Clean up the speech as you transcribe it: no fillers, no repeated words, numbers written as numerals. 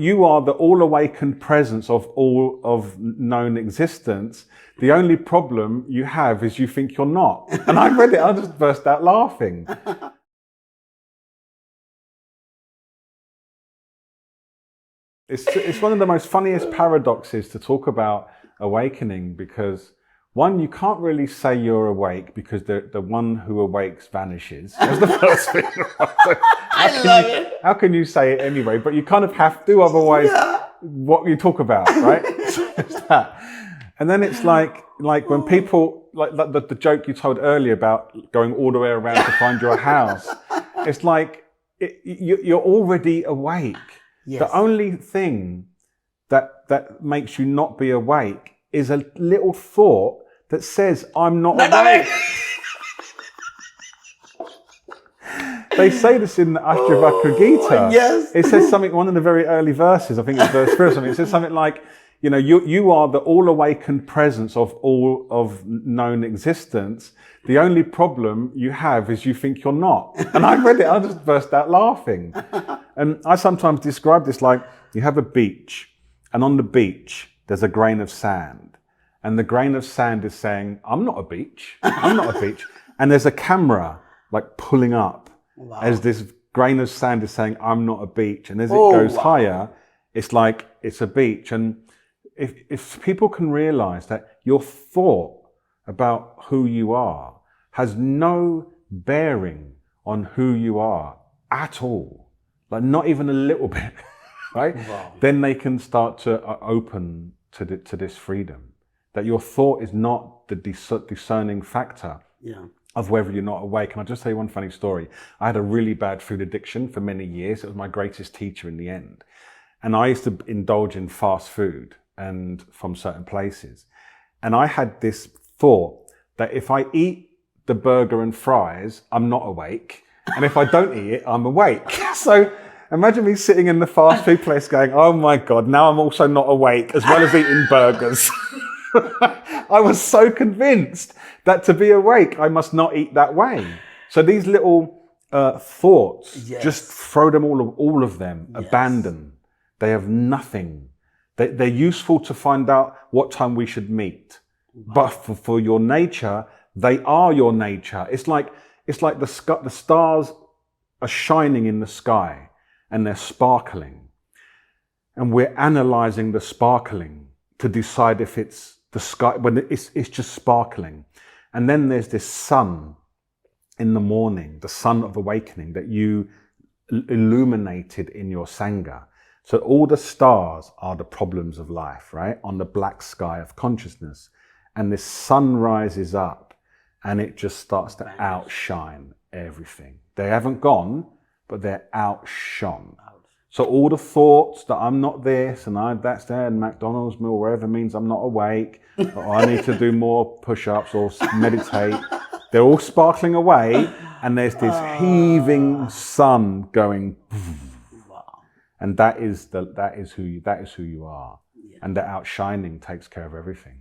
You are the all-awakened presence of all of known existence. The only problem you have is you think you're not. And I read it, I just burst out laughing. It's one of the most funniest paradoxes to talk about awakening, because one, you can't really say you're awake because the one who awakes vanishes. That's the first thing. So how can you say it anyway? But you kind of have to, otherwise what you talk about, right? So it's that. And then it's like when people, like the joke you told earlier about going all the way around to find your house. It's like you're already awake. Yes. The only thing that makes you not be awake is a little thought that says, I'm not awake. They say this in the Ashtavakra Gita. Yes. It says something, one of the very early verses, I think it's verse 3 or something, it says something like, you are the all-awakened presence of all of known existence. The only problem you have is you think you're not. And I read it, I just burst out laughing. And I sometimes describe this like, you have a beach, and on the beach, there's a grain of sand. And the grain of sand is saying, I'm not a beach, I'm not a beach. And there's a camera like pulling up as this grain of sand is saying, I'm not a beach. And as it goes higher, it's like, it's a beach. And if people can realize that your thought about who you are has no bearing on who you are at all, like not even a little bit, right? Wow. Then they can start to open to this freedom. That your thought is not the discerning factor of whether you're not awake. And I'll just tell you one funny story. I had a really bad food addiction for many years. It was my greatest teacher in the end. And I used to indulge in fast food and from certain places. And I had this thought that if I eat the burger and fries, I'm not awake. And if I don't eat it, I'm awake. So imagine me sitting in the fast food place going, oh my God, now I'm also not awake as well as eating burgers. I was so convinced that to be awake, I must not eat that way. So these little thoughts, just throw them all of them, abandon. They have nothing. They're useful to find out what time we should meet. But for your nature, they are your nature. It's like the stars are shining in the sky and they're sparkling. And we're analyzing the sparkling to decide if it's the sky, when it's just sparkling. And then there's this sun in the morning, the sun of awakening that you illuminated in your Sangha. So all the stars are the problems of life, right? On the black sky of consciousness. And this sun rises up and it just starts to outshine everything. They haven't gone, but they're outshone. So all the thoughts that I'm not this and that's there and McDonald's meal, wherever means I'm not awake, or I need to do more push-ups or meditate, they're all sparkling away and there's this heaving sun going. And that is who you are. And the outshining takes care of everything.